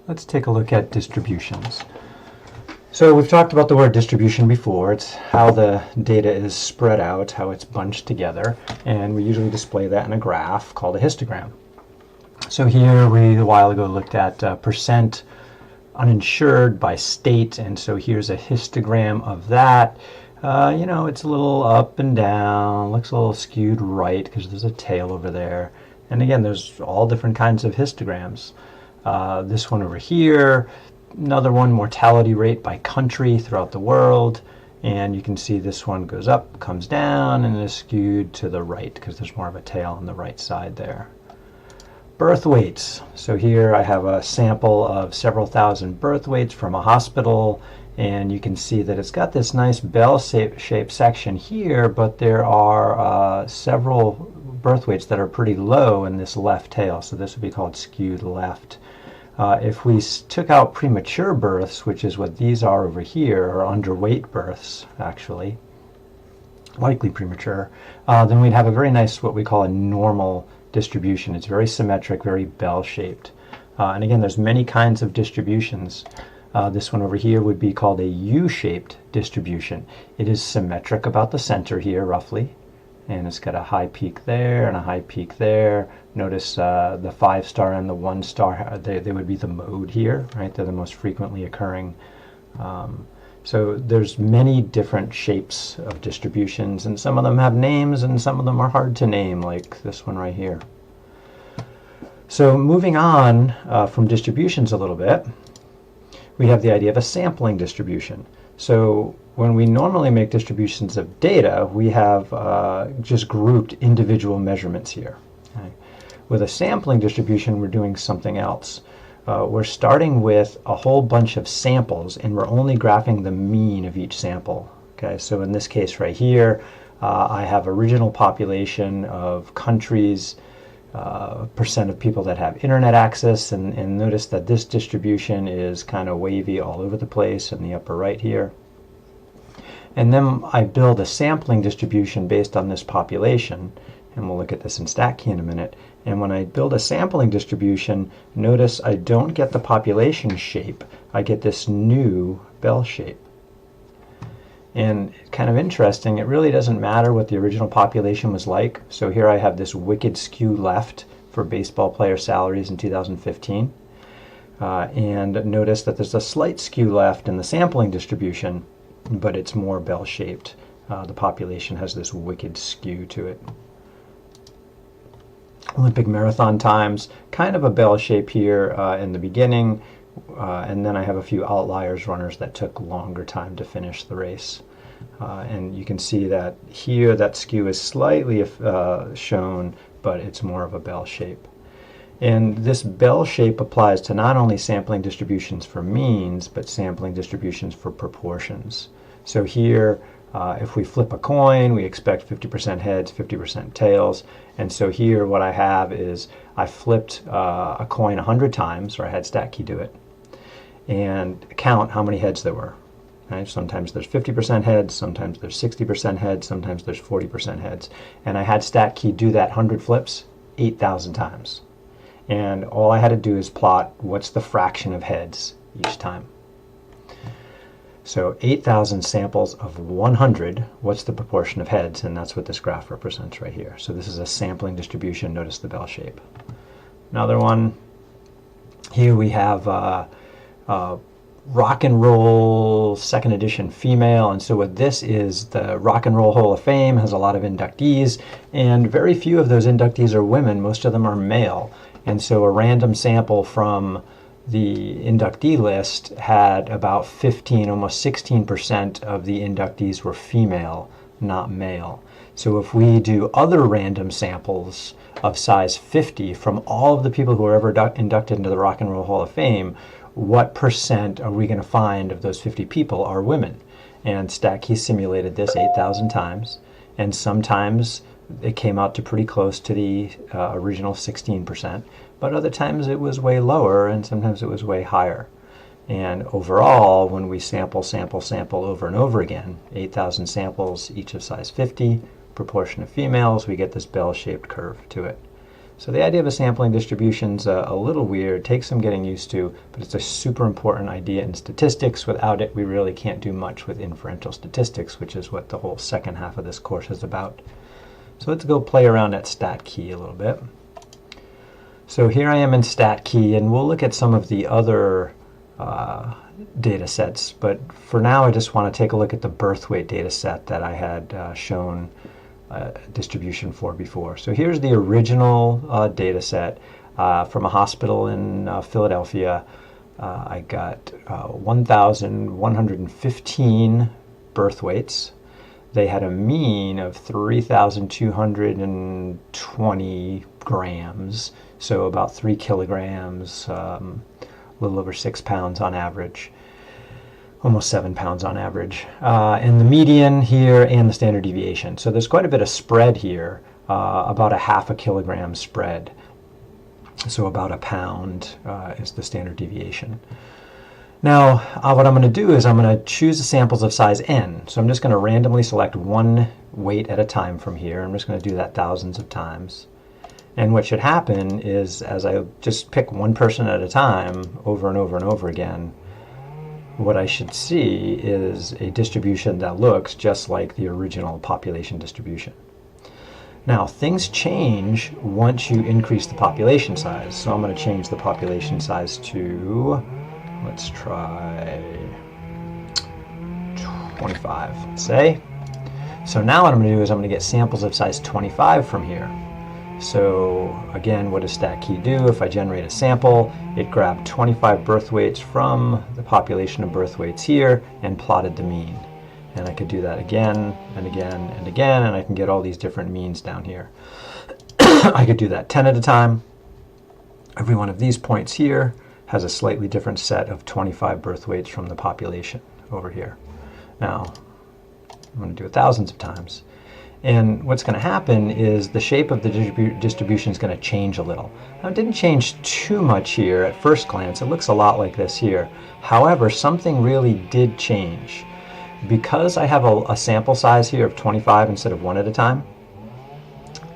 Let's take a look at distributions. So we've talked about the word distribution before. It's how the data is spread out, how it's bunched together, and we usually display that in a graph called a histogram. So here we, a while ago, looked at percent uninsured by state, and so here's a histogram of that. You know, it's a little up and down, looks a little skewed right because there's a tail over there. And again, there's all different kinds of histograms. This one over here, another one, mortality rate by country throughout the world. And you can see this one goes up, comes down, and is skewed to the right because there's more of a tail on the right side there. Birth weights. So here I have a sample of several thousand birth weights from a hospital, and you can see that it's got this nice bell-shaped section here, but there are several birth weights that are pretty low in this left tail, so this would be called skewed left. If we took out premature births, which is what these are over here, or underweight births actually, likely premature, then we'd have a very nice, what we call a normal distribution. It's very symmetric, very bell-shaped. And again, there's many kinds of distributions. This one over here would be called a U-shaped distribution. It is symmetric about the center here, roughly. And it's got a high peak there and a high peak there. Notice the 5-star and the 1-star, they would be the mode here, right? They're the most frequently occurring. So there's many different shapes of distributions, and some of them have names and some of them are hard to name, like this one right here. So moving on from distributions a little bit, we have the idea of a sampling distribution. So when we normally make distributions of data, we have just grouped individual measurements here. Okay? With a sampling distribution, we're doing something else. We're starting with a whole bunch of samples, and we're only graphing the mean of each sample. Okay, so in this case right here, I have original population of countries, percent of people that have internet access, and notice that this distribution is kind of wavy all over the place in the upper right here. And then I build a sampling distribution based on this population, and we'll look at this in StatKey in a minute. And when I build a sampling distribution, notice I don't get the population shape, I get this new bell shape. And kind of interesting, it really doesn't matter what the original population was like. So here I have this wicked skew left for baseball player salaries in 2015. And notice that there's a slight skew left in the sampling distribution, but it's more bell-shaped. The population has this wicked skew to it. Olympic marathon times, kind of a bell shape here in the beginning, and then I have a few outliers, runners that took longer time to finish the race. And you can see that here that skew is slightly shown, but it's more of a bell shape. And this bell shape applies to not only sampling distributions for means, but sampling distributions for proportions. So here, if we flip a coin, we expect 50% heads, 50% tails. And so here what I have is I flipped a coin 100 times, or I had StatKey do it, and count how many heads there were. Right? Sometimes there's 50% heads, sometimes there's 60% heads, sometimes there's 40% heads. And I had StatKey do that 100 flips 8,000 times. And all I had to do is plot what's the fraction of heads each time. So 8,000 samples of 100, what's the proportion of heads? And that's what this graph represents right here. So this is a sampling distribution. Notice the bell shape. Another one, here we have rock and roll second edition female. And so what this is, the Rock and Roll Hall of Fame has a lot of inductees, and very few of those inductees are women. Most of them are male. And so a random sample from the inductee list had about 15, almost 16% of the inductees were female, not male. So if we do other random samples of size 50 from all of the people who were ever inducted into the Rock and Roll Hall of Fame, what percent are we going to find of those 50 people are women? And StatKey simulated this 8,000 times, and sometimes it came out to pretty close to the original 16%, but other times it was way lower, and sometimes it was way higher. And overall, when we sample over and over again, 8,000 samples, each of size 50, proportion of females, we get this bell-shaped curve to it. So the idea of a sampling distribution is a little weird, takes some getting used to, but it's a super important idea in statistics. Without it, we really can't do much with inferential statistics, which is what the whole second half of this course is about. So let's go play around at StatKey a little bit. So here I am in StatKey, and we'll look at some of the other data sets, but for now I just want to take a look at the birth weight data set that I had shown distribution for before. So here's the original data set from a hospital in Philadelphia. I got 1,115 birth weights. They had a mean of 3,220 grams, so about 3 kilograms, a little over 6 pounds on average. Almost 7 pounds on average. And the median here and the standard deviation. So there's quite a bit of spread here, about a half a kilogram spread. So about a pound is the standard deviation. Now, what I'm going to do is I'm going to choose the samples of size n. So I'm just going to randomly select one weight at a time from here. I'm just going to do that thousands of times. And what should happen is, as I just pick one person at a time over and over and over again, what I should see is a distribution that looks just like the original population distribution. Now, things change once you increase the population size. So I'm going to change the population size to, let's try 25, let's say. So now what I'm going to do is I'm going to get samples of size 25 from here. So again, what does StatKey do? If I generate a sample, it grabbed 25 birth weights from the population of birth weights here and plotted the mean. And I could do that again and again and again, and I can get all these different means down here. I could do that 10 at a time. Every one of these points here has a slightly different set of 25 birth weights from the population over here. Now, I'm going to do it thousands of times. And what's going to happen is the shape of the distribution is going to change a little. Now, it didn't change too much here at first glance. It looks a lot like this here. However, something really did change. Because I have a sample size here of 25 instead of one at a time,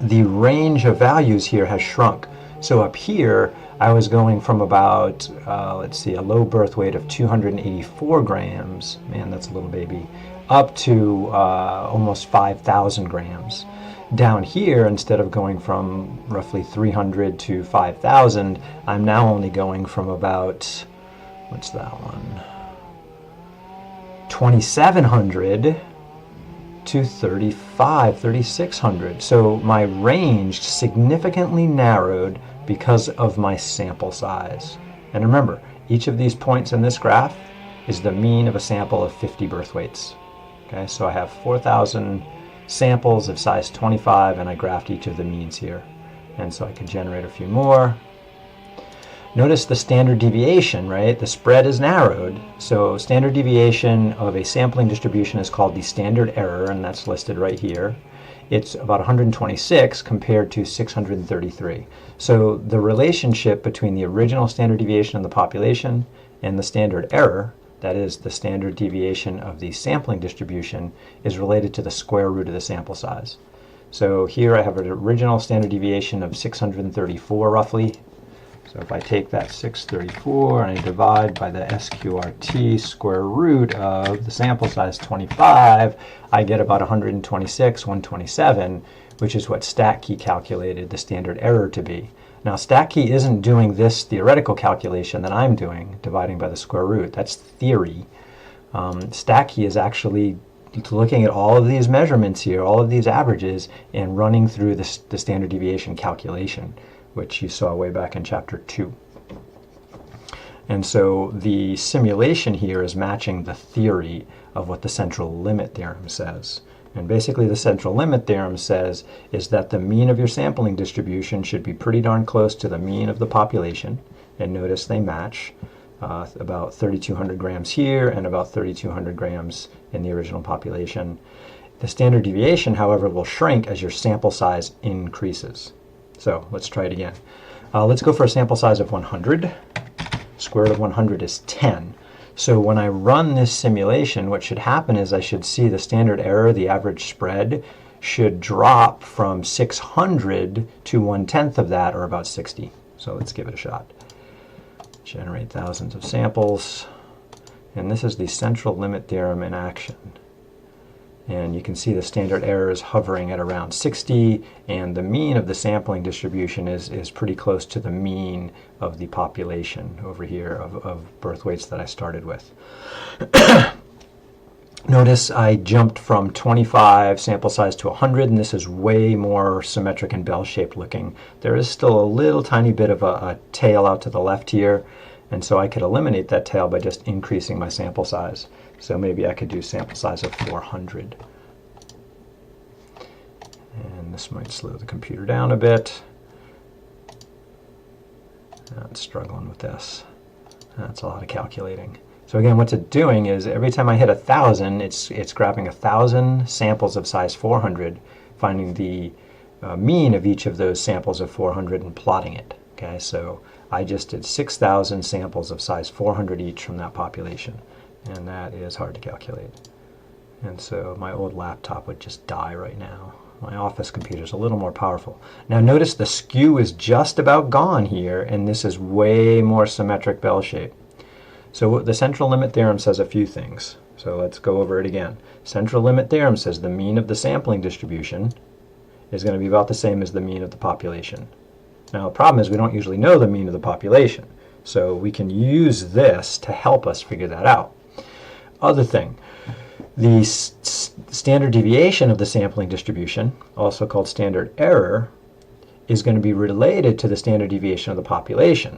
the range of values here has shrunk. So up here, I was going from about, let's see, a low birth weight of 284 grams. Man, that's a little baby. Up to almost 5,000 grams. Down here, instead of going from roughly 300 to 5,000, I'm now only going from about, what's that one? 2,700 to 3,600. So my range significantly narrowed because of my sample size. And remember, each of these points in this graph is the mean of a sample of 50 birth weights. Okay, so I have 4,000 samples of size 25, and I graphed each of the means here. And so I can generate a few more. Notice the standard deviation, right? The spread is narrowed. So standard deviation of a sampling distribution is called the standard error, and that's listed right here. It's about 126 compared to 633. So the relationship between the original standard deviation of the population and the standard error, that is the standard deviation of the sampling distribution, is related to the square root of the sample size. So here I have an original standard deviation of 634 roughly. So if I take that 634 and I divide by the SQRT square root of the sample size 25, I get about 126, 127, which is what StatKey calculated the standard error to be. Now, StatKey isn't doing this theoretical calculation that I'm doing, dividing by the square root. That's theory. StatKey is actually looking at all of these measurements here, all of these averages, and running through the standard deviation calculation, which you saw way back in chapter 2. And so the simulation here is matching the theory of what the central limit theorem says. And basically the central limit theorem says is that the mean of your sampling distribution should be pretty darn close to the mean of the population. And notice they match about 3,200 grams here and about 3,200 grams in the original population. The standard deviation, however, will shrink as your sample size increases. So let's try it again. Let's go for a sample size of 100. Square root of 100 is 10. So when I run this simulation, what should happen is I should see the standard error, the average spread, should drop from 600 to 1/10 of that, or about 60. So let's give it a shot. Generate thousands of samples. And this is the central limit theorem in action. And you can see the standard error is hovering at around 60, and the mean of the sampling distribution is pretty close to the mean of the population over here of birth weights that I started with. Notice I jumped from 25 sample size to 100, and this is way more symmetric and bell-shaped looking. There is still a little tiny bit of a tail out to the left here, and so I could eliminate that tail by just increasing my sample size. So maybe I could do sample size of 400. And this might slow the computer down a bit. It's struggling with this. That's a lot of calculating. So again, what's it doing is every time I hit 1,000, it's grabbing 1,000 samples of size 400, finding the mean of each of those samples of 400 and plotting it. Okay, so I just did 6,000 samples of size 400 each from that population, and that is hard to calculate. And so my old laptop would just die right now. My office computer is a little more powerful. Now notice the skew is just about gone here, and this is way more symmetric bell shape. So the central limit theorem says a few things. So let's go over it again. Central limit theorem says the mean of the sampling distribution is going to be about the same as the mean of the population. Now the problem is we don't usually know the mean of the population, so we can use this to help us figure that out. Other thing, the standard deviation of the sampling distribution, also called standard error, is going to be related to the standard deviation of the population,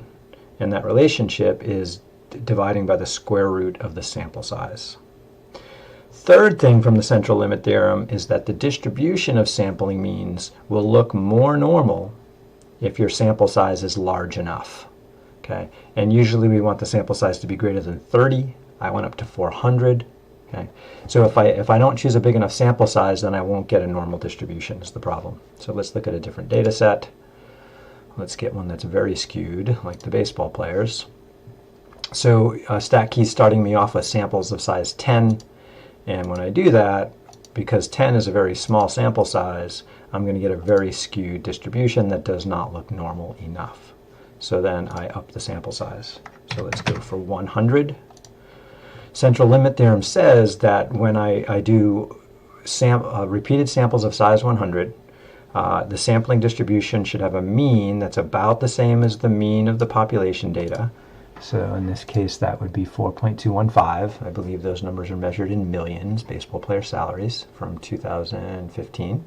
and that relationship is dividing by the square root of the sample size. Third thing from the central limit theorem is that the distribution of sampling means will look more normal if your sample size is large enough. Okay, and usually we want the sample size to be greater than 30. I went up to 400. Okay, so if I don't choose a big enough sample size, then I won't get a normal distribution is the problem. So let's look at a different data set. Let's get one that's very skewed, like the baseball players. So StatKey is starting me off with samples of size 10, and when I do that, because 10 is a very small sample size, I'm going to get a very skewed distribution that does not look normal enough. So then I up the sample size. So let's go for 100. Central limit theorem says that when I do repeated samples of size 100, the sampling distribution should have a mean that's about the same as the mean of the population data. So in this case, that would be 4.215. I believe those numbers are measured in millions, baseball player salaries from 2015.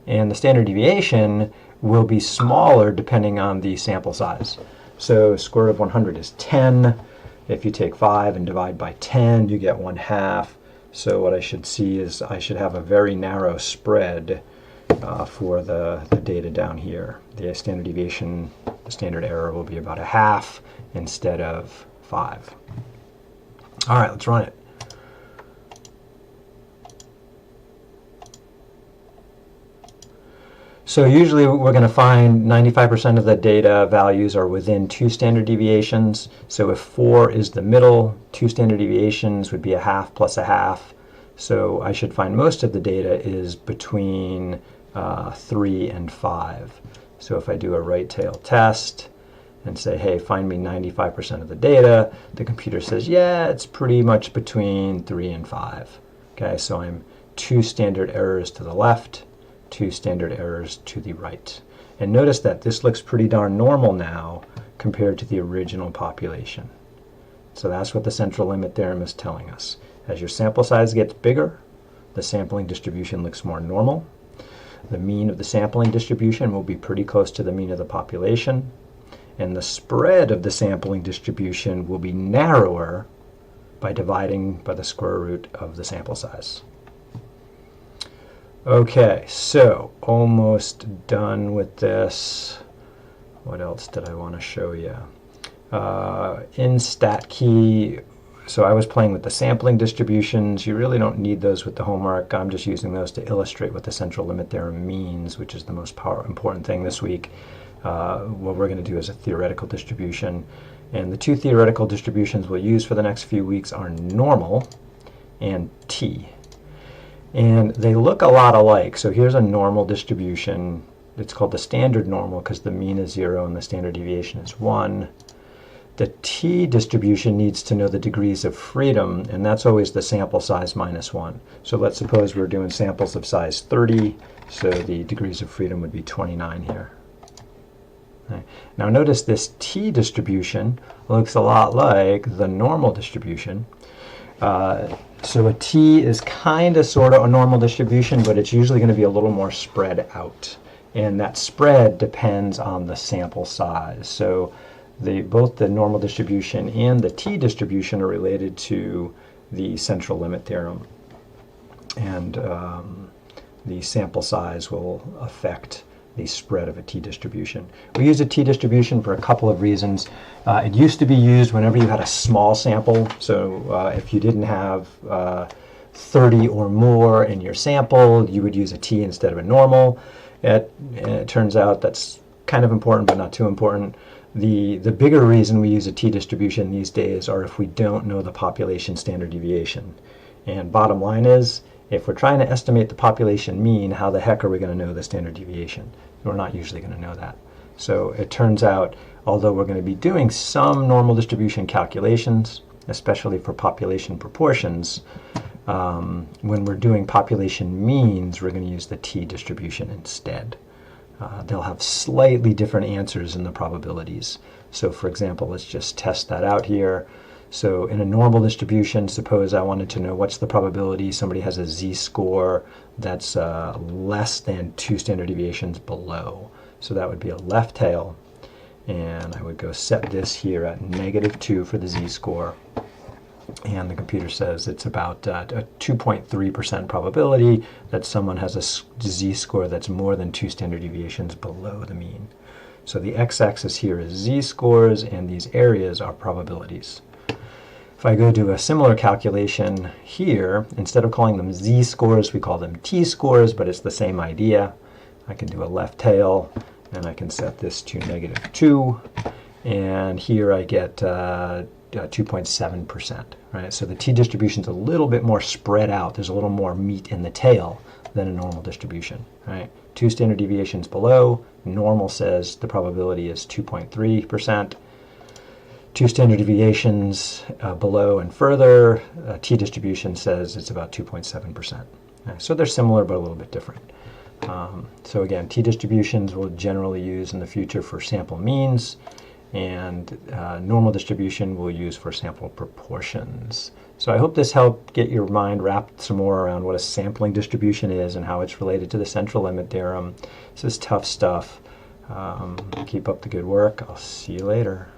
And the standard deviation will be smaller depending on the sample size. So square root of 100 is 10. If you take 5 and divide by 10, you get 1/2. So what I should see is I should have a very narrow spread for the data down here. The standard deviation, the standard error will be about 1/2 instead of 5. All right, let's run it. So usually we're going to find 95% of the data values are within 2 standard deviations. So if 4 is the middle, 2 standard deviations would be 1/2 plus 1/2. So I should find most of the data is between 3 and 5. So if I do a right tail test and say, hey, find me 95% of the data, the computer says, yeah, it's pretty much between 3 and 5. Okay, so I'm 2 standard errors to the left, 2 standard errors to the right. And notice that this looks pretty darn normal now compared to the original population. So that's what the central limit theorem is telling us. As your sample size gets bigger, the sampling distribution looks more normal. The mean of the sampling distribution will be pretty close to the mean of the population. And the spread of the sampling distribution will be narrower by dividing by the square root of the sample size. Okay, so almost done with this. What else did I want to show you? In StatKey, so I was playing with the sampling distributions. You really don't need those with the homework. I'm just using those to illustrate what the central limit theorem means, which is the most important thing this week. What we're going to do is a theoretical distribution. And the 2 theoretical distributions we'll use for the next few weeks are normal and t. And they look a lot alike. So here's a normal distribution. It's called the standard normal because the mean is 0 and the standard deviation is 1. The t distribution needs to know the degrees of freedom, and that's always the sample size minus 1. So let's suppose we're doing samples of size 30, so the degrees of freedom would be 29 here. Okay. Now notice this t distribution looks a lot like the normal distribution. So a t is kind of sort of a normal distribution, but it's usually going to be a little more spread out. And that spread depends on the sample size. So both the normal distribution and the t distribution are related to the central limit theorem. And the sample size will affect the spread of a t distribution. We use a t distribution for a couple of reasons. It used to be used whenever you had a small sample. So if you didn't have 30 or more in your sample, you would use a t instead of a normal. It turns out that's kind of important, but not too important. The bigger reason we use a t distribution these days are if we don't know the population standard deviation. And bottom line is, if we're trying to estimate the population mean, how the heck are we going to know the standard deviation? We're not usually going to know that. So it turns out, although we're going to be doing some normal distribution calculations, especially for population proportions, when we're doing population means, we're going to use the t distribution instead. They'll have slightly different answers in the probabilities. So for example, let's just test that out here. So in a normal distribution, suppose I wanted to know what's the probability somebody has a z-score that's less than 2 standard deviations below. So that would be a left tail. And I would go set this here at -2 for the z-score. And the computer says it's about a 2.3% probability that someone has a z-score that's more than 2 standard deviations below the mean. So the x-axis here is z-scores, and these areas are probabilities. If I go do a similar calculation here, instead of calling them z-scores, we call them t-scores, but it's the same idea. I can do a left tail, and I can set this to -2, and here I get 2.7%, right? So the t distribution is a little bit more spread out. There's a little more meat in the tail than a normal distribution, right? 2 standard deviations below, normal says the probability is 2.3%. 2 standard deviations below and further, t distribution says it's about 2.7%. So they're similar but a little bit different. So again, t distributions we'll generally use in the future for sample means, and normal distribution we'll use for sample proportions. So I hope this helped get your mind wrapped some more around what a sampling distribution is and how it's related to the central limit theorem. This is tough stuff. Keep up the good work. I'll see you later.